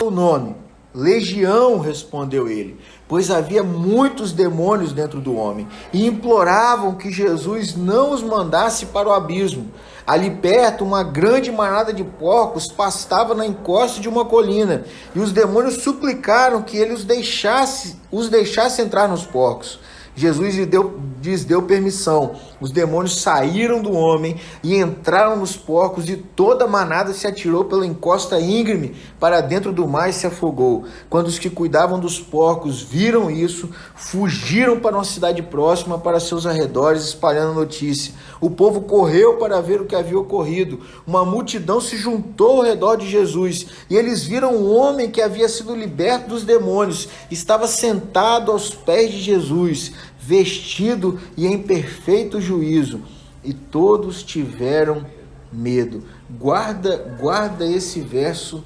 O nome? Legião, respondeu ele, pois havia muitos demônios dentro do homem, e imploravam que Jesus não os mandasse para o abismo. Ali perto, uma grande manada de porcos pastava na encosta de uma colina, e os demônios suplicaram que ele os deixasse entrar nos porcos. Jesus lhes deu permissão. Os demônios saíram do homem e entraram nos porcos, e toda a manada se atirou pela encosta íngreme para dentro do mar e se afogou. Quando os que cuidavam dos porcos viram isso, fugiram para uma cidade próxima, para seus arredores, espalhando a notícia. O povo correu para ver o que havia ocorrido. Uma multidão se juntou ao redor de Jesus, e eles viram um homem que havia sido liberto dos demônios. Estava sentado aos pés de Jesus, vestido e em perfeito juízo, e todos tiveram medo. Guarda esse verso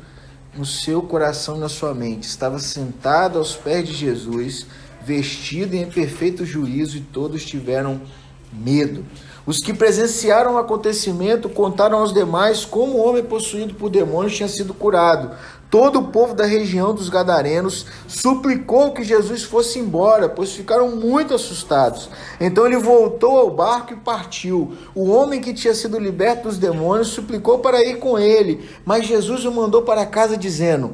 no seu coração e na sua mente. Estava sentado aos pés de Jesus, vestido e em perfeito juízo, e todos tiveram medo. Os que presenciaram o acontecimento contaram aos demais como o homem possuído por demônios tinha sido curado. Todo o povo da região dos Gadarenos suplicou que Jesus fosse embora, pois ficaram muito assustados. Então ele voltou ao barco e partiu. O homem que tinha sido liberto dos demônios suplicou para ir com ele, mas Jesus o mandou para casa dizendo: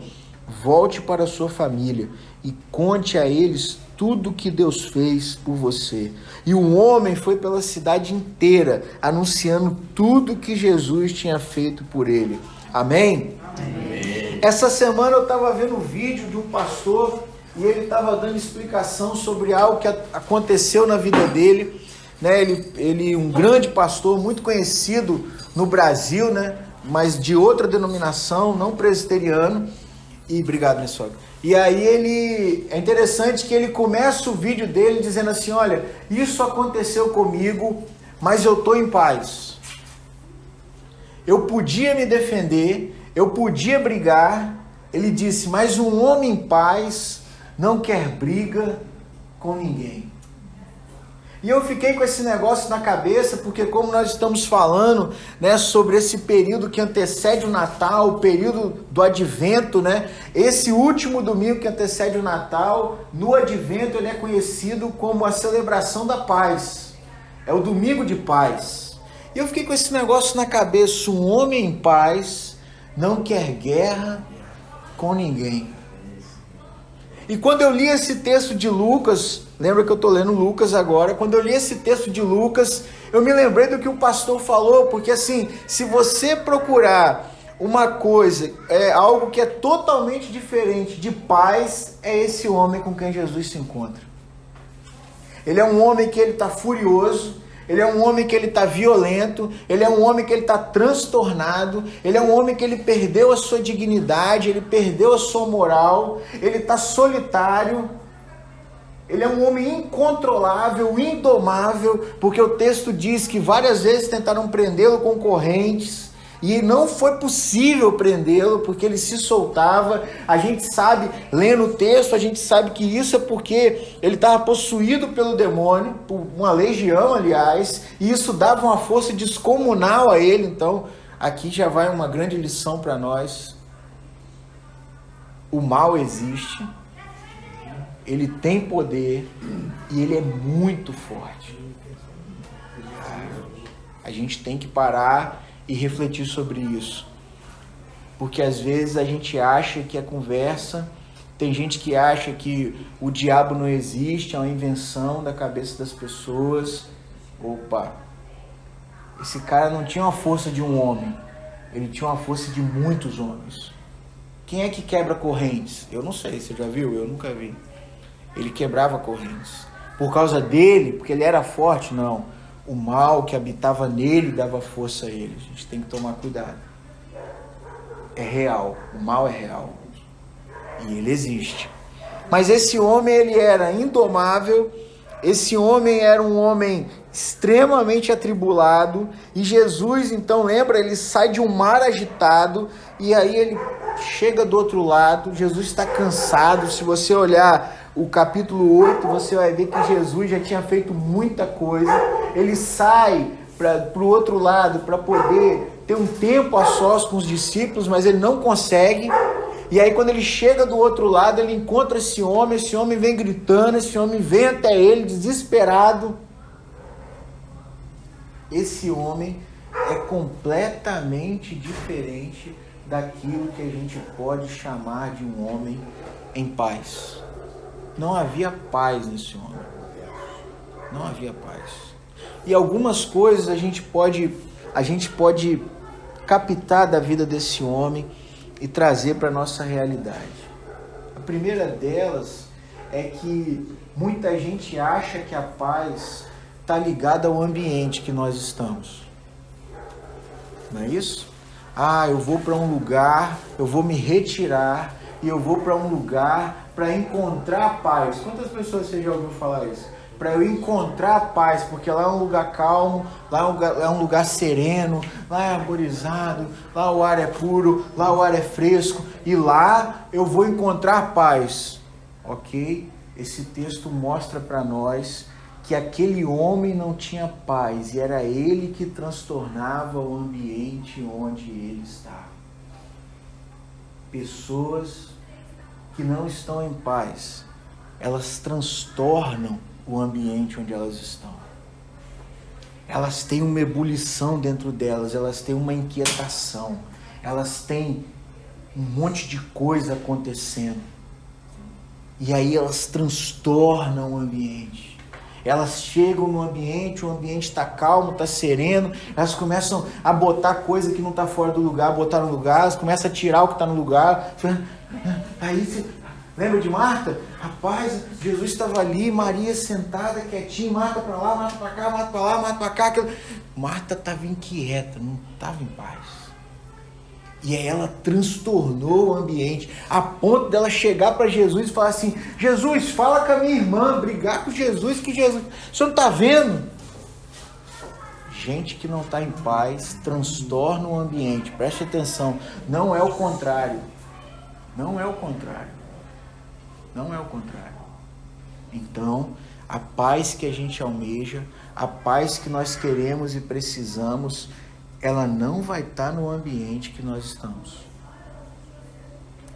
volte para a sua família e conte a eles tudo o que Deus fez por você. E o homem foi pela cidade inteira, anunciando tudo que Jesus tinha feito por ele. Amém? Amém. Essa semana eu estava vendo um vídeo de um pastor, e ele estava dando explicação sobre algo que aconteceu na vida dele, né? Ele um grande pastor, muito conhecido no Brasil, né? Mas de outra denominação, não presbiteriano. E obrigado, minha sogra. E aí é interessante que ele começa o vídeo dele dizendo assim: olha, isso aconteceu comigo, mas eu estou em paz. Eu podia me defender, eu podia brigar. Ele disse, mas um homem em paz não quer briga com ninguém. E eu fiquei com esse negócio na cabeça, porque como nós estamos falando, né, sobre esse período que antecede o Natal, o período do Advento, né? Esse último domingo que antecede o Natal, no Advento ele é conhecido como a celebração da paz. É o domingo de paz. E eu fiquei com esse negócio na cabeça, um homem em paz não quer guerra com ninguém. E quando eu li esse texto de Lucas, lembra que eu estou lendo Lucas agora, quando eu li esse texto de Lucas, eu me lembrei do que o pastor falou, porque assim, se você procurar uma coisa, algo que é totalmente diferente de paz, é esse homem com quem Jesus se encontra. Ele é um homem que ele está furioso, ele é um homem que ele está violento, ele é um homem que ele está transtornado, ele é um homem que ele perdeu a sua dignidade, ele perdeu a sua moral, ele está solitário, ele é um homem incontrolável, indomável, porque o texto diz que várias vezes tentaram prendê-lo com correntes, e não foi possível prendê-lo, porque ele se soltava. A gente sabe, lendo o texto, a gente sabe que isso é porque ele estava possuído pelo demônio, por uma legião, aliás, e isso dava uma força descomunal a ele. Então, aqui já vai uma grande lição para nós. O mal existe, ele tem poder, e ele é muito forte. A gente tem que parar e refletir sobre isso, porque às vezes a gente acha que é conversa, tem gente que acha que o diabo não existe, é uma invenção da cabeça das pessoas. Opa, esse cara não tinha uma força de um homem, ele tinha uma força de muitos homens. Quem é que quebra correntes? Eu não sei, você já viu? Eu nunca vi. Ele quebrava correntes. Por causa dele, porque ele era forte? Não. O mal que habitava nele dava força a ele. A gente tem que tomar cuidado. É real, o mal é real. E ele existe. Mas esse homem, ele era indomável. Esse homem era um homem extremamente atribulado. E Jesus, então, lembra, ele sai de um mar agitado. E aí ele chega do outro lado. Jesus está cansado. Se você olhar o capítulo 8, você vai ver que Jesus já tinha feito muita coisa. Ele sai para o outro lado para poder ter um tempo a sós com os discípulos, mas ele não consegue. E aí quando ele chega do outro lado, ele encontra esse homem vem gritando, esse homem vem até ele desesperado. Esse homem é completamente diferente daquilo que a gente pode chamar de um homem em paz. Não havia paz nesse homem. Não havia paz. E algumas coisas a gente pode captar da vida desse homem e trazer para a nossa realidade. A primeira delas é que muita gente acha que a paz está ligada ao ambiente que nós estamos. Não é isso? Eu vou para um lugar, eu vou me retirar e eu vou para um lugar para encontrar paz. Quantas pessoas você já ouviu falar isso? Para eu encontrar paz, porque lá é um lugar calmo, lá é um lugar sereno, lá é arborizado, lá o ar é puro, lá o ar é fresco e lá eu vou encontrar paz. Ok? Esse texto mostra para nós que aquele homem não tinha paz e era ele que transtornava o ambiente onde ele estava. Pessoas que não estão em paz, elas transtornam o ambiente onde elas estão. Elas têm uma ebulição dentro delas, elas têm uma inquietação, elas têm um monte de coisa acontecendo. E aí elas transtornam o ambiente. Elas chegam no ambiente, o ambiente está calmo, está sereno, elas começam a botar coisa que não está fora do lugar, botar no lugar, elas começam a tirar o que está no lugar. Aí você lembra de Marta? Rapaz, Jesus estava ali, Maria sentada, quietinha, Marta para lá, Marta para cá, Marta para lá, Marta para cá. Marta estava inquieta, não estava em paz. E aí ela transtornou o ambiente, a ponto dela chegar para Jesus e falar assim: Jesus, fala com a minha irmã, brigar com Jesus, que Jesus... O senhor não está vendo? Gente que não está em paz transtorna o ambiente. Preste atenção, não é o contrário. Não é o contrário. Não é o contrário. Então, a paz que a gente almeja, a paz que nós queremos e precisamos, ela não vai estar no ambiente que nós estamos.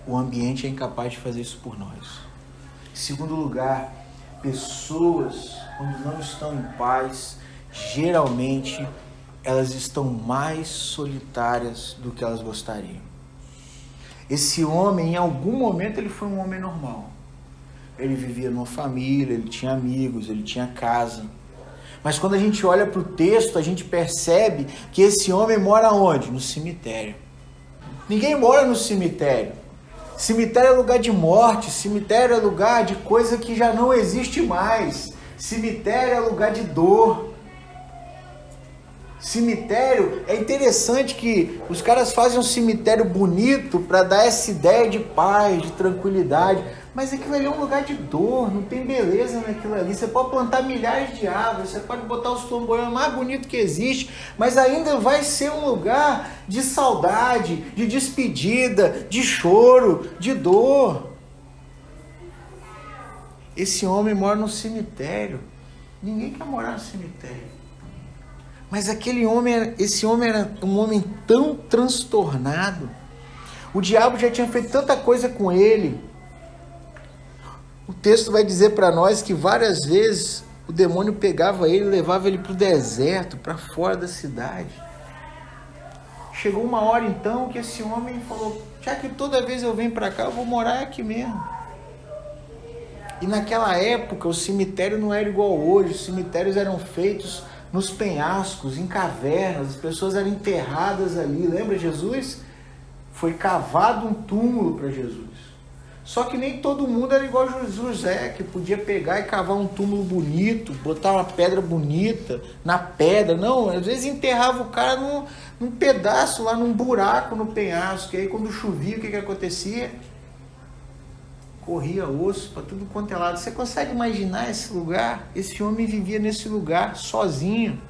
O ambiente é incapaz de fazer isso por nós. Em segundo lugar, pessoas, quando não estão em paz, geralmente elas estão mais solitárias do que elas gostariam. Esse homem, em algum momento, ele foi um homem normal. Ele vivia numa família, ele tinha amigos, ele tinha casa. Mas quando a gente olha para o texto, a gente percebe que esse homem mora onde? No cemitério. Ninguém mora no cemitério. Cemitério é lugar de morte, cemitério é lugar de coisa que já não existe mais. Cemitério é lugar de dor. Cemitério, é interessante que os caras fazem um cemitério bonito para dar essa ideia de paz, de tranquilidade. Mas aquilo ali é um lugar de dor, não tem beleza naquilo ali. Você pode plantar milhares de árvores, você pode botar os flamboyantes mais bonitos que existe, mas ainda vai ser um lugar de saudade, de despedida, de choro, de dor. Esse homem mora no cemitério. Ninguém quer morar no cemitério. Mas esse homem era um homem tão transtornado. O diabo já tinha feito tanta coisa com ele. O texto vai dizer para nós que várias vezes o demônio pegava ele e levava ele para o deserto, para fora da cidade. Chegou uma hora então que esse homem falou: já que toda vez eu venho para cá, eu vou morar aqui mesmo. E naquela época o cemitério não era igual hoje. Os cemitérios eram feitos nos penhascos, em cavernas, as pessoas eram enterradas ali. Lembra Jesus? Foi cavado um túmulo para Jesus. Só que nem todo mundo era igual a José, que podia pegar e cavar um túmulo bonito, botar uma pedra bonita na pedra. Não, às vezes enterrava o cara num pedaço, lá num buraco no penhasco. E aí quando chovia, o que acontecia? Corria osso para tudo quanto é lado. Você consegue imaginar esse lugar? Esse homem vivia nesse lugar sozinho.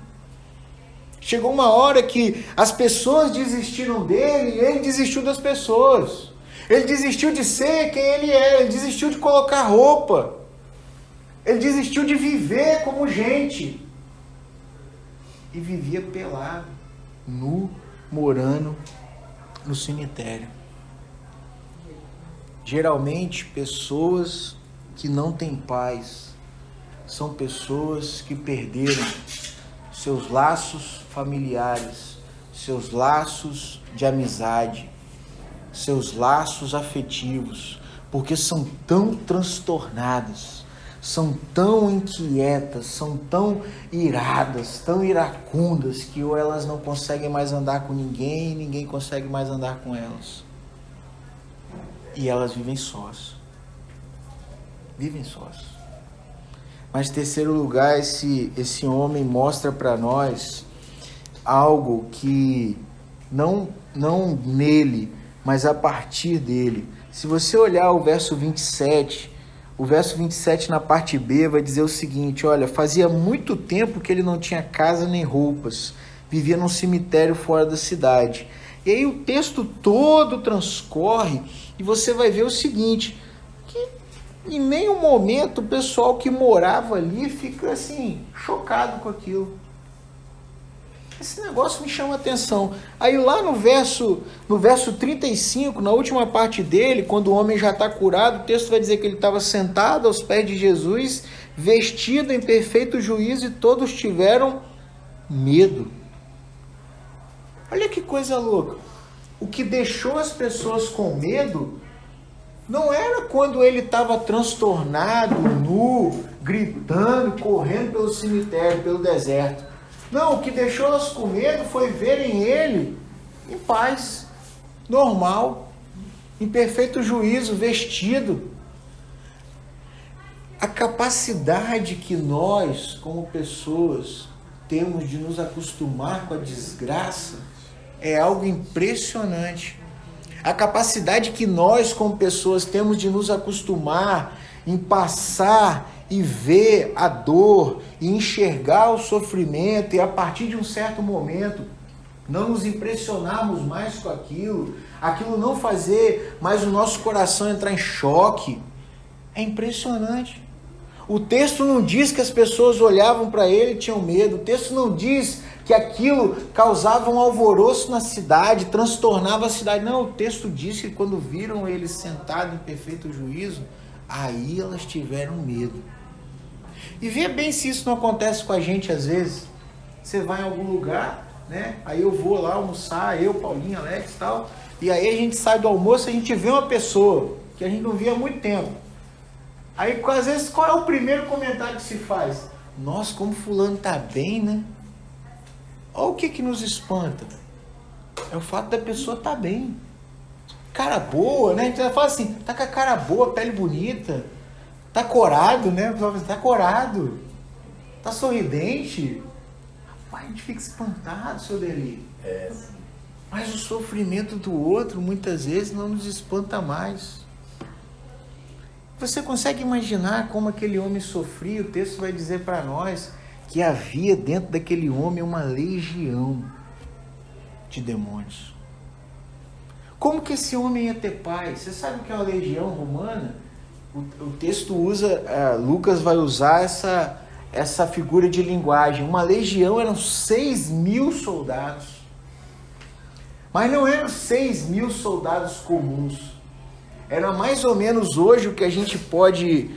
Chegou uma hora que as pessoas desistiram dele e ele desistiu das pessoas. Ele desistiu de ser quem ele é, ele desistiu de colocar roupa. Ele desistiu de viver como gente. E vivia pelado, nu, morando no cemitério. Geralmente, pessoas que não têm paz são pessoas que perderam seus laços familiares, seus laços de amizade, seus laços afetivos, porque são tão transtornadas, são tão inquietas, são tão iradas, tão iracundas, que ou elas não conseguem mais andar com ninguém, e ninguém consegue mais andar com elas. E elas vivem sós. Vivem sós. Mas, em terceiro lugar, esse homem mostra para nós algo que não nele, mas a partir dele. Se você olhar o verso 27 na parte B vai dizer o seguinte: olha, fazia muito tempo que ele não tinha casa nem roupas, vivia num cemitério fora da cidade. E aí o texto todo transcorre e você vai ver o seguinte, que em nenhum momento o pessoal que morava ali fica assim, chocado com aquilo. Esse negócio me chama a atenção. Aí lá no verso 35, na última parte dele, quando o homem já está curado, o texto vai dizer que ele estava sentado aos pés de Jesus, vestido em perfeito juízo, e todos tiveram medo. Olha que coisa louca. O que deixou as pessoas com medo não era quando ele estava transtornado, nu, gritando, correndo pelo cemitério, pelo deserto. Não, o que deixou elas com medo foi verem ele em paz, normal, em perfeito juízo, vestido. A capacidade que nós, como pessoas, temos de nos acostumar com a desgraça é algo impressionante. A capacidade que nós, como pessoas, temos de nos acostumar em passar e ver a dor, e enxergar o sofrimento, e a partir de um certo momento não nos impressionarmos mais com aquilo não fazer mais o nosso coração entrar em choque, é impressionante. O texto não diz que as pessoas olhavam para ele e tinham medo, o texto não diz que aquilo causava um alvoroço na cidade, transtornava a cidade. Não, o texto diz que quando viram ele sentado em perfeito juízo, aí elas tiveram medo. E vê bem se isso não acontece com a gente às vezes. Você vai em algum lugar, né? Aí eu vou lá almoçar, eu, Paulinho, Alex e tal, e aí a gente sai do almoço, a gente vê uma pessoa que a gente não via há muito tempo. Aí às vezes qual é o primeiro comentário que se faz? Nossa, como fulano tá bem, né? Olha o que nos espanta. É o fato da pessoa tá bem. Cara boa, né? Então ela fala assim, tá com a cara boa, pele bonita, tá corado, né? Tá corado, tá sorridente. Rapaz, a gente fica espantado, seu Deli. Mas o sofrimento do outro, muitas vezes, não nos espanta mais. Você consegue imaginar como aquele homem sofria? O texto vai dizer para nós que havia dentro daquele homem uma legião de demônios. Como que esse homem ia ter paz? Você sabe o que é uma legião romana? O texto usa, Lucas vai usar essa figura de linguagem. Uma legião eram 6.000 soldados. Mas não eram 6.000 soldados comuns. Era mais ou menos hoje o que a gente pode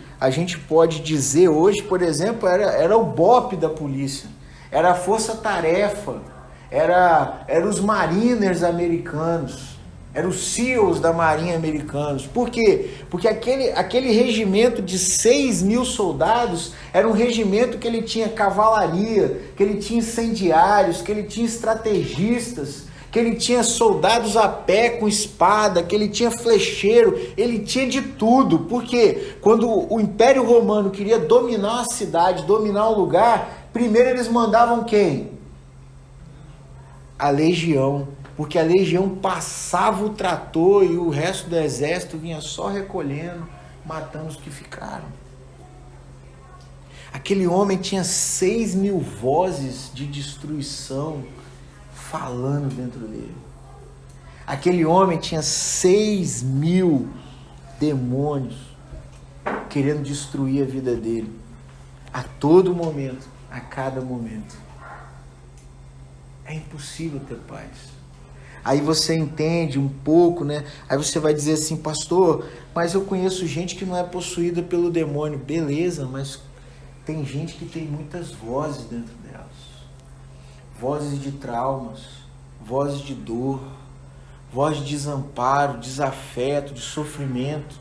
dizer hoje, por exemplo, era o BOP da polícia, era a força-tarefa, era os mariners americanos, eram os SEALs da marinha americanos. Por quê? Porque aquele regimento de 6.000 soldados era um regimento que ele tinha cavalaria, que ele tinha incendiários, que ele tinha estrategistas, que ele tinha soldados a pé com espada, que ele tinha flecheiro, ele tinha de tudo. Porque quando o Império Romano queria dominar uma cidade, dominar um lugar, primeiro eles mandavam quem? A legião. Porque a legião passava o trator e o resto do exército vinha só recolhendo, matando os que ficaram. Aquele homem tinha 6.000 vozes de destruição falando dentro dele. Aquele homem tinha 6.000 demônios querendo destruir a vida dele a todo momento, a cada momento. É impossível ter paz. Aí você entende um pouco, né? Aí você vai dizer assim, pastor, mas eu conheço gente que não é possuída pelo demônio. Beleza, mas tem gente que tem muitas vozes dentro delas. Vozes de traumas, vozes de dor, voz de desamparo, desafeto, de sofrimento.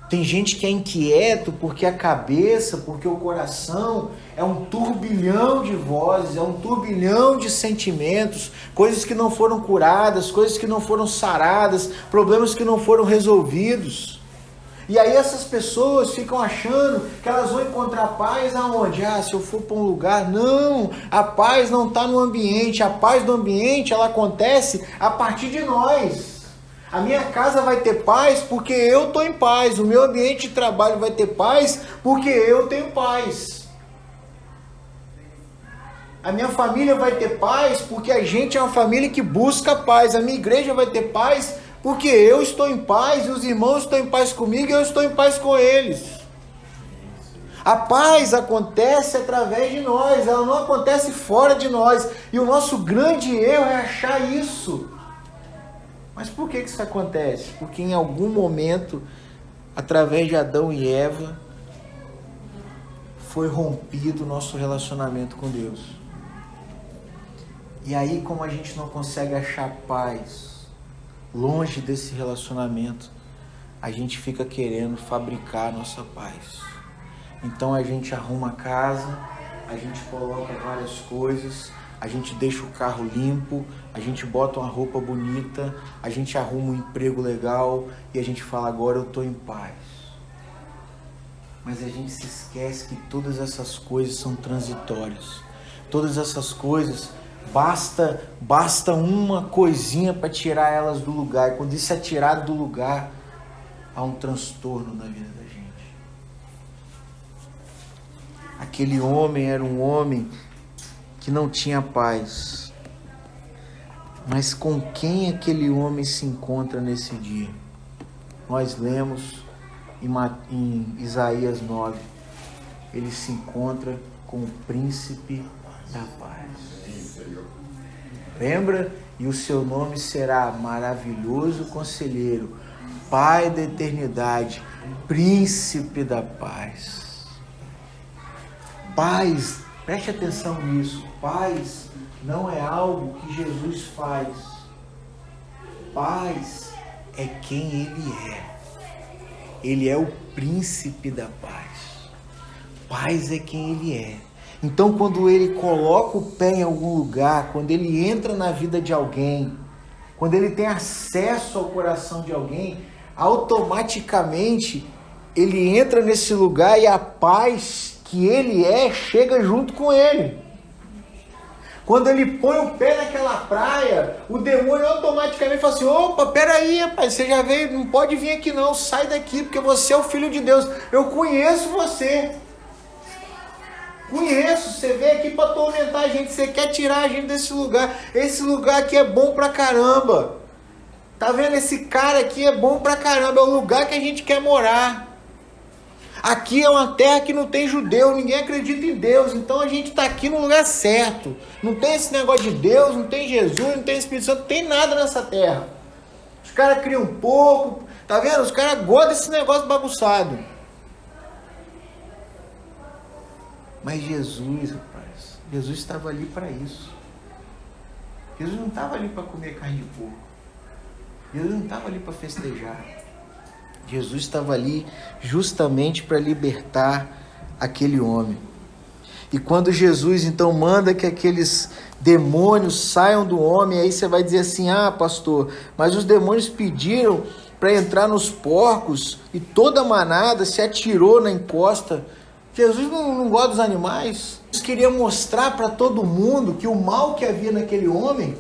Tem gente que é inquieto porque a cabeça, porque o coração é um turbilhão de vozes, é um turbilhão de sentimentos, coisas que não foram curadas, coisas que não foram saradas, problemas que não foram resolvidos. E aí essas pessoas ficam achando que elas vão encontrar paz aonde? Se eu for para um lugar. Não, a paz não está no ambiente. A paz do ambiente, ela acontece a partir de nós. A minha casa vai ter paz porque eu estou em paz. O meu ambiente de trabalho vai ter paz porque eu tenho paz. A minha família vai ter paz porque a gente é uma família que busca paz. A minha igreja vai ter paz porque eu estou em paz e os irmãos estão em paz comigo e eu estou em paz com eles. A paz acontece através de nós, ela não acontece fora de nós. E o nosso grande erro é achar isso. Mas por que isso acontece? Porque em algum momento, através de Adão e Eva, foi rompido o nosso relacionamento com Deus. E aí, como a gente não consegue achar paz longe desse relacionamento, a gente fica querendo fabricar a nossa paz. Então a gente arruma a casa, a gente coloca várias coisas, a gente deixa o carro limpo, a gente bota uma roupa bonita, a gente arruma um emprego legal e a gente fala, agora eu estou em paz. Mas a gente se esquece que todas essas coisas são transitórias. Todas essas coisas, basta uma coisinha para tirar elas do lugar. E quando isso é tirado do lugar, há um transtorno na vida da gente. Aquele homem era um homem que não tinha paz. Mas com quem aquele homem se encontra nesse dia? Nós lemos em Isaías 9. Ele se encontra com o príncipe da paz. Lembra? E o seu nome será Maravilhoso Conselheiro, Pai da Eternidade, Príncipe da Paz. Paz, preste atenção nisso. Paz não é algo que Jesus faz. Paz é quem Ele é. Ele é o príncipe da paz. Paz é quem Ele é. Então, quando Ele coloca o pé em algum lugar, quando Ele entra na vida de alguém, quando Ele tem acesso ao coração de alguém, automaticamente Ele entra nesse lugar e a paz que Ele é chega junto com Ele. Quando Ele põe o pé naquela praia, o demônio automaticamente fala assim, opa, peraí, rapaz, você já veio, não pode vir aqui não, sai daqui, porque você é o Filho de Deus, eu conheço você. Conheço, você veio aqui para atormentar a gente, você quer tirar a gente desse lugar. Esse lugar aqui é bom pra caramba. Tá vendo? Esse cara aqui é bom pra caramba, é o lugar que a gente quer morar. Aqui é uma terra que não tem judeu, ninguém acredita em Deus, então a gente está aqui no lugar certo. Não tem esse negócio de Deus, não tem Jesus, não tem Espírito Santo, não tem nada nessa terra. Os caras criam um pouco, tá vendo? Os caras gostam desse negócio bagunçado. Mas Jesus, rapaz, Jesus estava ali para isso. Jesus não estava ali para comer carne de porco. Jesus não estava ali para festejar. Jesus estava ali justamente para libertar aquele homem. E quando Jesus então manda que aqueles demônios saiam do homem, aí você vai dizer assim, pastor, mas os demônios pediram para entrar nos porcos e toda a manada se atirou na encosta. Jesus não gosta dos animais. Jesus queria mostrar para todo mundo que o mal que havia naquele homem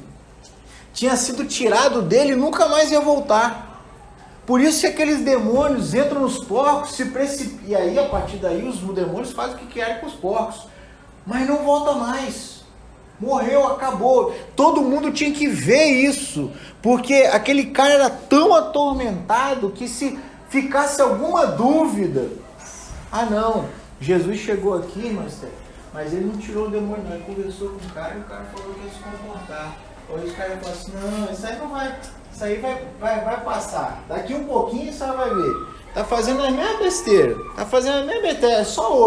tinha sido tirado dele e nunca mais ia voltar. Por isso que aqueles demônios entram nos porcos, se precipam. E aí, a partir daí, os demônios fazem o que querem com os porcos. Mas não volta mais. Morreu, acabou. Todo mundo tinha que ver isso. Porque aquele cara era tão atormentado que se ficasse alguma dúvida... não, Jesus chegou aqui, mas ele não tirou o demônio, não. Ele conversou com o cara e o cara falou que ia se comportar. Hoje os caras falam assim, não, isso aí não vai, isso aí vai passar. Daqui um pouquinho você vai ver. Tá fazendo a mesma besteira, tá fazendo a mesma besteira, é só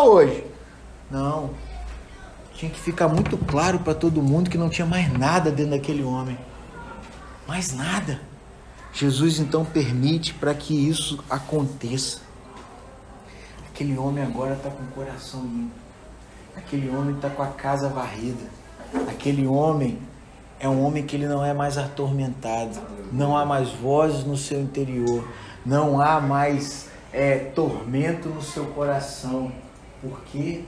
hoje. Não, tinha que ficar muito claro para todo mundo que não tinha mais nada dentro daquele homem. Mais nada. Jesus então permite para que isso aconteça. Aquele homem agora está com o coração limpo. Aquele homem está com a casa varrida. Aquele homem é um homem que ele não é mais atormentado. Não há mais vozes no seu interior. Não há mais tormento no seu coração. Por quê?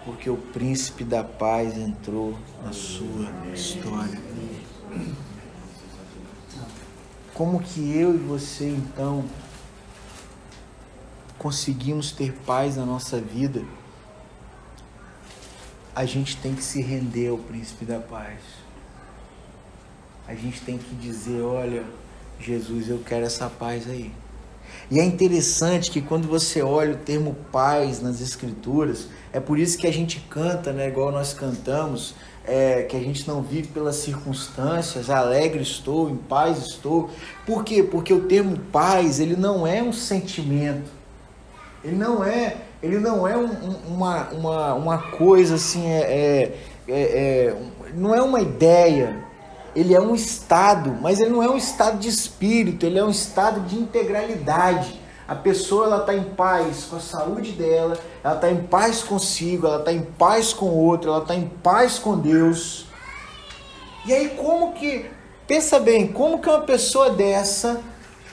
Porque o príncipe da paz entrou na sua história. Como que eu e você, então, conseguimos ter paz na nossa vida? A gente tem que se render ao príncipe da paz. A gente tem que dizer, olha, Jesus, eu quero essa paz aí. E é interessante que quando você olha o termo paz nas escrituras, é por isso que a gente canta, né, igual nós cantamos, que a gente não vive pelas circunstâncias, alegre estou, em paz estou. Por quê? Porque o termo paz, ele não é um sentimento, ele não é uma coisa assim, não é uma ideia, ele é um estado, mas ele não é um estado de espírito, ele é um estado de integralidade. A pessoa, ela está em paz com a saúde dela, ela está em paz consigo, ela está em paz com o outro, ela está em paz com Deus. E aí pensa bem, como que uma pessoa dessa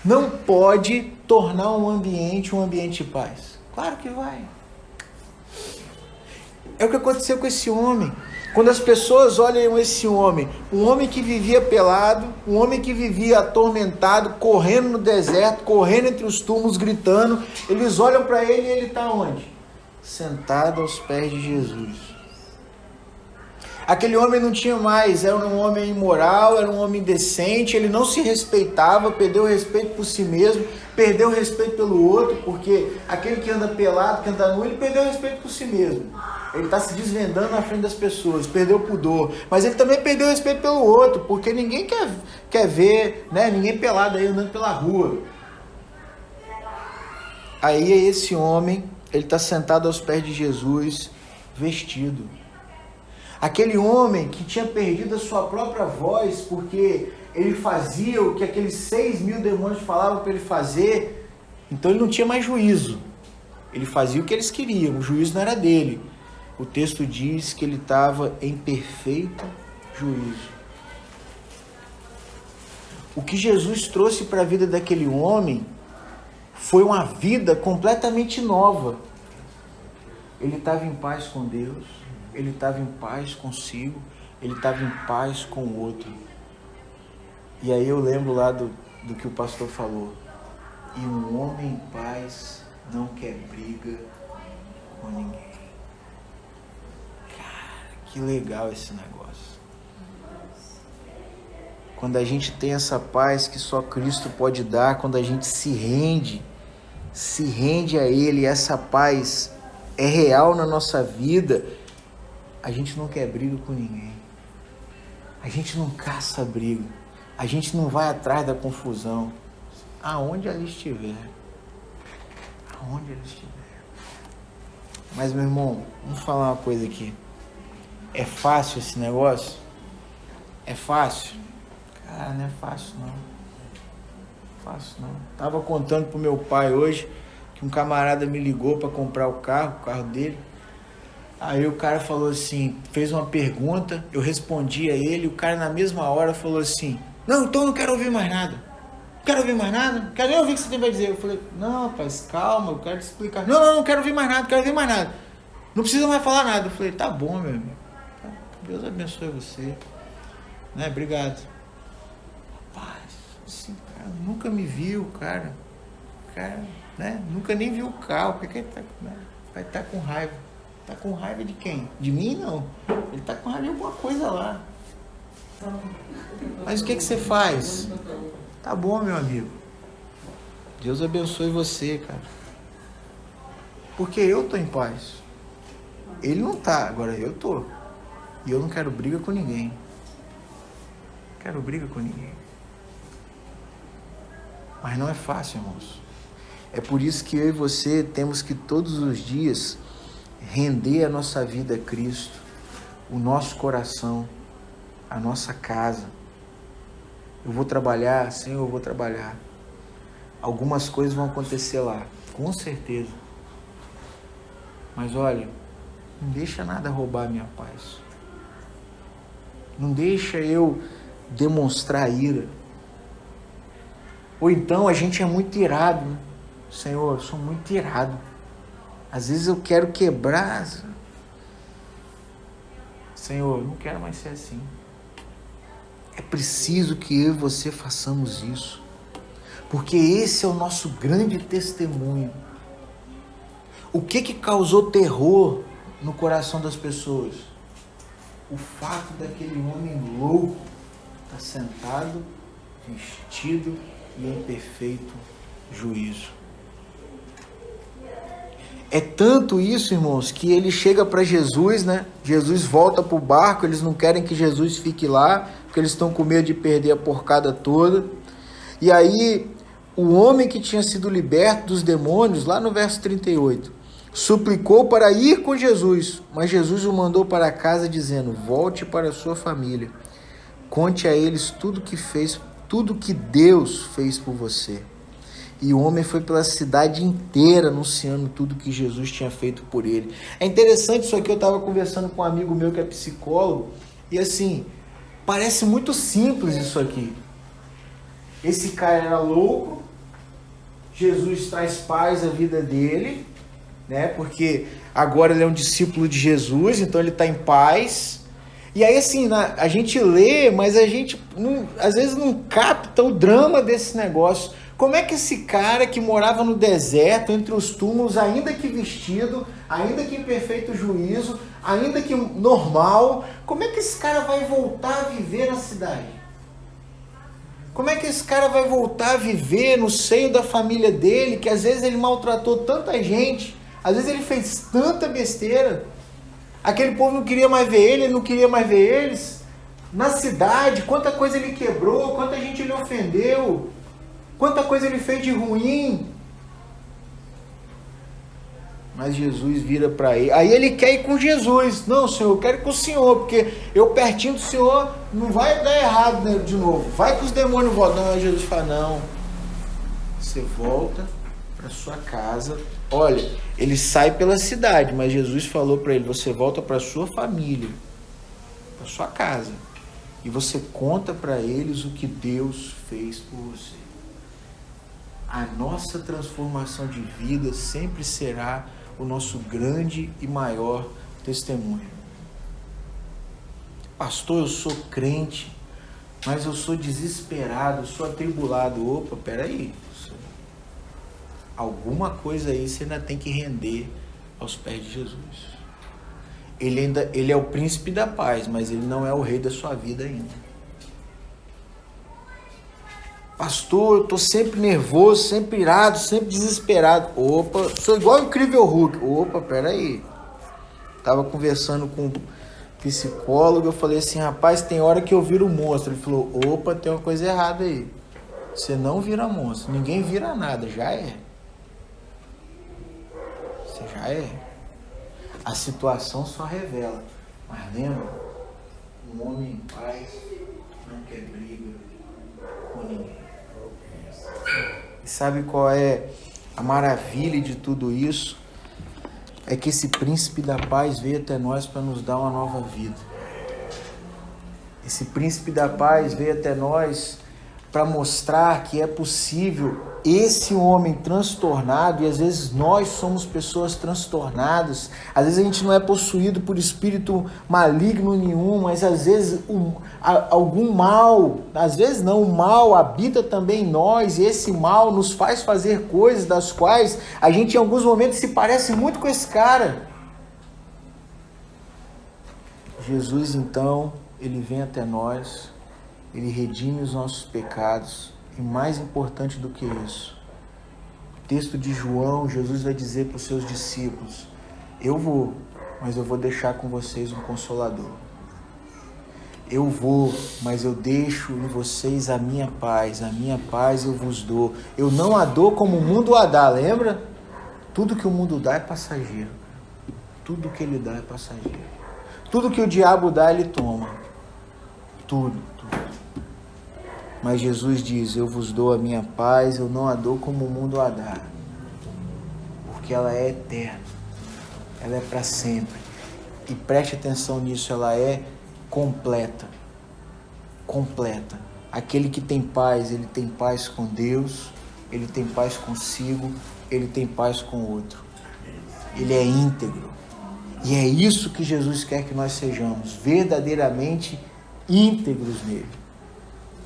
não pode tornar um ambiente de paz? Claro que vai. É o que aconteceu com esse homem. Quando as pessoas olham esse homem, um homem que vivia pelado, um homem que vivia atormentado, correndo no deserto, correndo entre os túmulos, gritando, eles olham para ele e ele está onde? Sentado aos pés de Jesus. Aquele homem não tinha mais, era um homem imoral, era um homem indecente, ele não se respeitava, perdeu o respeito por si mesmo, perdeu o respeito pelo outro, porque aquele que anda pelado, que anda nu, ele perdeu o respeito por si mesmo. Ele está se desvendando na frente das pessoas, perdeu o pudor, mas ele também perdeu o respeito pelo outro, porque ninguém quer ver, né, ninguém pelado aí andando pela rua. Aí esse homem, ele está sentado aos pés de Jesus, vestido. Aquele homem que tinha perdido a sua própria voz, porque ele fazia o que aqueles 6.000 demônios falavam para ele fazer, então ele não tinha mais juízo. Ele fazia o que eles queriam, o juízo não era dele. O texto diz que ele estava em perfeito juízo. O que Jesus trouxe para a vida daquele homem foi uma vida completamente nova. Ele estava em paz com Deus, ele estava em paz consigo, ele estava em paz com o outro. E aí eu lembro lá do que o pastor falou. E um homem em paz não quer briga com ninguém. Que legal esse negócio. Quando a gente tem essa paz que só Cristo pode dar, quando a gente se rende a Ele, essa paz é real na nossa vida, a gente não quer briga com ninguém. A gente não caça briga. A gente não vai atrás da confusão. Aonde ela estiver. Aonde ela estiver. Mas, meu irmão, vamos falar uma coisa aqui. É fácil esse negócio? É fácil? Cara, não é fácil não. Fácil não. Tava contando pro meu pai hoje que um camarada me ligou para comprar o carro dele. Aí o cara falou assim, fez uma pergunta, eu respondi a ele, o cara na mesma hora falou assim, não, então eu não quero ouvir mais nada. Não quero ouvir mais nada? Não quero nem ouvir o que você tem para dizer. Eu falei, não, rapaz, calma, eu quero te explicar. Não quero ouvir mais nada, não quero ouvir mais nada. Não precisa mais falar nada. Eu falei, tá bom, meu amigo. Deus abençoe você. Né? Obrigado. Rapaz, assim, cara, nunca me viu, cara, né? Nunca nem viu o carro. Por que ele tá, né? Vai estar com raiva? Tá com raiva de quem? De mim, não. Ele tá com raiva de alguma coisa lá. Mas o que você faz? Tá bom, meu amigo. Deus abençoe você, cara. Porque eu tô em paz. Ele não tá, agora eu tô. E eu não quero briga com ninguém. quero briga com ninguém. Mas não é fácil, irmãos. É por isso que eu e você temos que todos os dias render a nossa vida a Cristo, o nosso coração, a nossa casa. Eu vou trabalhar, Senhor, eu vou trabalhar. Algumas coisas vão acontecer lá, com certeza. Mas olha, não deixa nada roubar a minha paz. Não deixa eu demonstrar ira. Ou então a gente é muito irado, né? Senhor, eu sou muito irado. Às vezes eu quero quebrar. Senhor, eu não quero mais ser assim. É preciso que eu e você façamos isso. Porque esse é o nosso grande testemunho. O que causou terror no coração das pessoas? O fato daquele homem louco estar sentado, vestido e em perfeito juízo. É tanto isso, irmãos, que ele chega para Jesus, né? Jesus volta para o barco, eles não querem que Jesus fique lá, porque eles estão com medo de perder a porcada toda. E aí, o homem que tinha sido liberto dos demônios, lá no verso 38, suplicou para ir com Jesus, mas Jesus o mandou para casa dizendo: volte para a sua família, conte a eles tudo que Deus fez por você. E o homem foi pela cidade inteira anunciando tudo que Jesus tinha feito por ele. É interessante isso aqui, eu estava conversando com um amigo meu que é psicólogo, e assim, parece muito simples isso aqui. Esse cara era louco, Jesus traz paz à vida dele, né? Porque agora ele é um discípulo de Jesus, então ele está em paz. E aí assim, a gente lê, mas a gente às vezes não capta o drama desse negócio. Como é que esse cara que morava no deserto, entre os túmulos, ainda que vestido, ainda que em perfeito juízo, ainda que normal, como é que esse cara vai voltar a viver na cidade? Como é que esse cara vai voltar a viver no seio da família dele, que às vezes ele maltratou tanta gente, às vezes ele fez tanta besteira, aquele povo não queria mais ver ele não queria mais ver eles, na cidade, quanta coisa ele quebrou, quanta gente ele ofendeu, quanta coisa ele fez de ruim. Mas Jesus vira para ele. Aí ele quer ir com Jesus. Não, Senhor, eu quero ir com o Senhor, porque eu pertinho do Senhor não vai dar errado, né, de novo. Vai que os demônios voltam. Não, aí Jesus fala: não, você volta para sua casa. Olha, ele sai pela cidade, mas Jesus falou para ele: você volta para sua família, para sua casa, e você conta para eles o que Deus fez por você. A nossa transformação de vida sempre será o nosso grande e maior testemunho. Pastor, eu sou crente, mas eu sou desesperado, eu sou atribulado. Opa, peraí. Alguma coisa aí você ainda tem que render aos pés de Jesus. Ele é o príncipe da paz, mas ele não é o rei da sua vida ainda. Pastor, eu estou sempre nervoso, sempre irado, sempre desesperado. Opa, sou igual o Incrível Hulk. Opa, peraí. Estava conversando com um psicólogo, eu falei assim: rapaz, tem hora que eu viro monstro. Ele falou: opa, tem uma coisa errada aí. Você não vira monstro, ninguém vira nada, já é. Você já é. A situação só revela. Mas lembra, um homem em paz não quer briga com ninguém. E sabe qual é a maravilha de tudo isso? É que esse príncipe da paz veio até nós para nos dar uma nova vida. Esse príncipe da paz veio até nós para mostrar que é possível esse homem transtornado, e às vezes nós somos pessoas transtornadas, às vezes a gente não é possuído por espírito maligno nenhum, mas às vezes algum mal, às vezes não, o mal habita também em nós, e esse mal nos faz fazer coisas das quais a gente em alguns momentos se parece muito com esse cara. Jesus então, ele vem até nós, ele redime os nossos pecados, e mais importante do que isso, o texto de João, Jesus vai dizer para os seus discípulos: eu vou, mas eu vou deixar com vocês um Consolador. Eu vou, mas eu deixo em vocês a minha paz eu vos dou. Eu não a dou como o mundo a dá, lembra? Tudo que o mundo dá é passageiro. Tudo que ele dá é passageiro. Tudo que o diabo dá, ele toma. Tudo. Mas Jesus diz, eu vos dou a minha paz, eu não a dou como o mundo a dá. Porque ela é eterna. Ela é para sempre. E preste atenção nisso, ela é completa. Completa. Aquele que tem paz, ele tem paz com Deus, ele tem paz consigo, ele tem paz com o outro. Ele é íntegro. E é isso que Jesus quer que nós sejamos, verdadeiramente íntegros nele.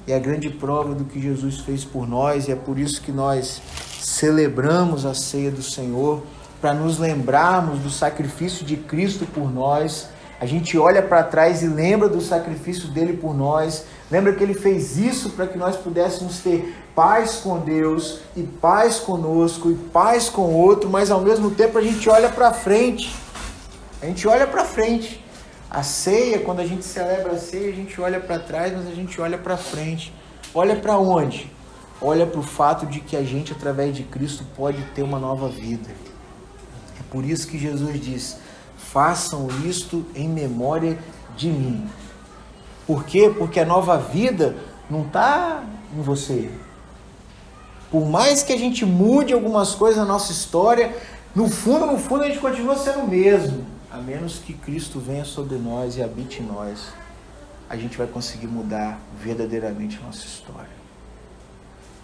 E a grande prova do que Jesus fez por nós, e é por isso que nós celebramos a ceia do Senhor, para nos lembrarmos do sacrifício de Cristo por nós. A gente olha para trás e lembra do sacrifício dele por nós, lembra que ele fez isso para que nós pudéssemos ter paz com Deus, e paz conosco, e paz com o outro, mas ao mesmo tempo a gente olha para frente. A gente olha para frente. A ceia, quando a gente celebra a ceia, a gente olha para trás, mas a gente olha para frente. Olha para onde? Olha para o fato de que a gente, através de Cristo, pode ter uma nova vida. É por isso que Jesus diz, façam isto em memória de mim. Por quê? Porque a nova vida não está em você. Por mais que a gente mude algumas coisas na nossa história, no fundo a gente continua sendo o mesmo. A menos que Cristo venha sobre nós e habite em nós, a gente vai conseguir mudar verdadeiramente a nossa história.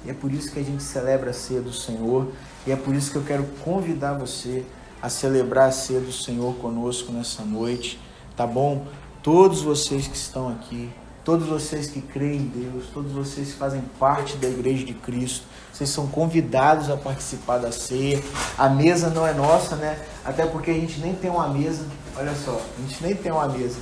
E é por isso que a gente celebra a ceia do Senhor, e é por isso que eu quero convidar você a celebrar a ceia do Senhor conosco nessa noite, tá bom? Todos vocês que estão aqui, todos vocês que creem em Deus, todos vocês que fazem parte da Igreja de Cristo, vocês são convidados a participar da ceia. A mesa não é nossa, né? Até porque a gente nem tem uma mesa. Olha só, a gente nem tem uma mesa.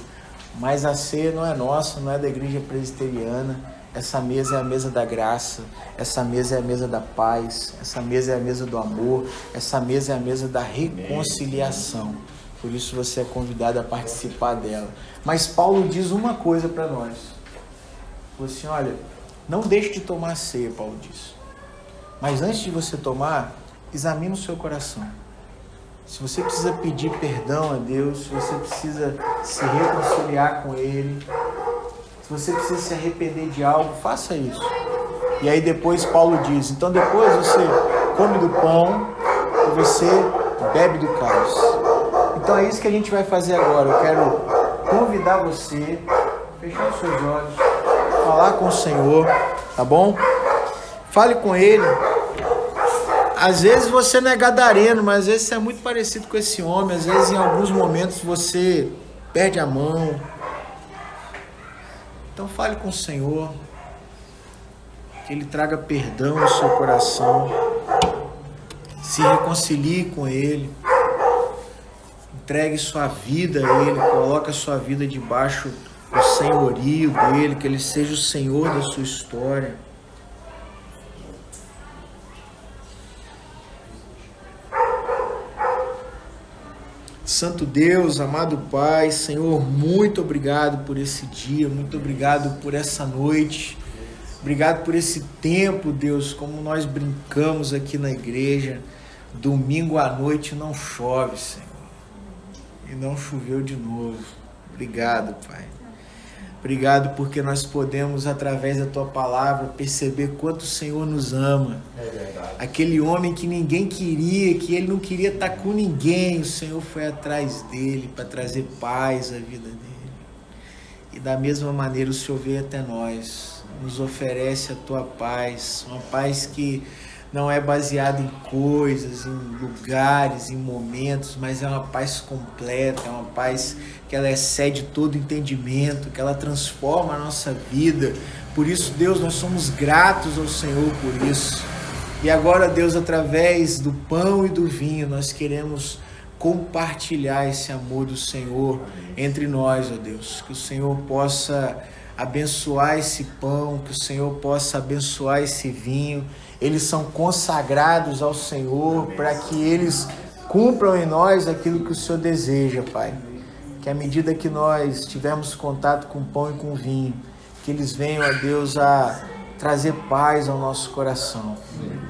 Mas a ceia não é nossa, não é da Igreja Presbiteriana. Essa mesa é a mesa da graça. Essa mesa é a mesa da paz. Essa mesa é a mesa do amor. Essa mesa é a mesa da reconciliação. Por isso você é convidado a participar dela. Mas Paulo diz uma coisa para nós. Falou assim, olha, não deixe de tomar a ceia, Paulo diz. Mas antes de você tomar, examine o seu coração. Se você precisa pedir perdão a Deus, se você precisa se reconciliar com Ele, se você precisa se arrepender de algo, faça isso. E aí depois Paulo diz, então depois você come do pão e você bebe do cálice. Então é isso que a gente vai fazer agora. Eu quero convidar você a fechar os seus olhos, falar com o Senhor, tá bom? Fale com Ele. Às vezes você não é gadareno, mas às vezes você é muito parecido com esse homem. Às vezes em alguns momentos você perde a mão. Então fale com o Senhor, que Ele traga perdão ao seu coração. Se reconcilie com Ele. Entregue sua vida a Ele, coloque a sua vida debaixo do senhorio dEle, que Ele seja o Senhor da sua história. Santo Deus, amado Pai, Senhor, muito obrigado por esse dia, muito obrigado por essa noite, obrigado por esse tempo, Deus, como nós brincamos aqui na igreja, domingo à noite não chove, Senhor, e não choveu de novo. Obrigado, Pai. Obrigado porque nós podemos, através da Tua palavra, perceber quanto o Senhor nos ama. É verdade. Aquele homem que ninguém queria, que ele não queria estar com ninguém, o Senhor foi atrás dele para trazer paz à vida dele. E da mesma maneira o Senhor veio até nós, nos oferece a Tua paz, uma paz que não é baseada em coisas, em lugares, em momentos, mas é uma paz completa, é uma paz que ela excede todo entendimento, que ela transforma a nossa vida. Por isso, Deus, nós somos gratos ao Senhor por isso. E agora, Deus, através do pão e do vinho, nós queremos compartilhar esse amor do Senhor entre nós, ó Deus. Que o Senhor possa abençoar esse pão, que o Senhor possa abençoar esse vinho. Eles são consagrados ao Senhor para que eles cumpram em nós aquilo que o Senhor deseja, Pai. que à medida que nós tivermos contato com o pão e com o vinho, que eles venham, ó Deus, a trazer paz ao nosso coração,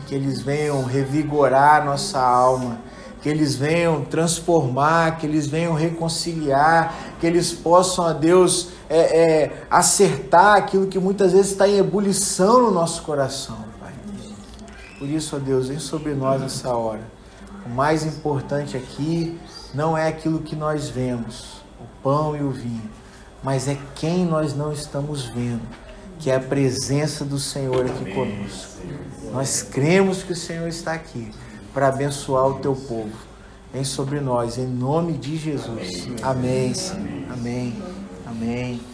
que eles venham revigorar a nossa alma, que eles venham transformar, que eles venham reconciliar, que eles possam, ó Deus, acertar aquilo que muitas vezes está em ebulição no nosso coração, Pai. Por isso, ó Deus, vem sobre nós nessa hora. O mais importante aqui não é aquilo que nós vemos, o pão e o vinho, mas é quem nós não estamos vendo, que é a presença do Senhor aqui conosco. Nós cremos que o Senhor está aqui para abençoar o teu povo. Vem sobre nós, em nome de Jesus. Amém, Senhor. Amém. Amém.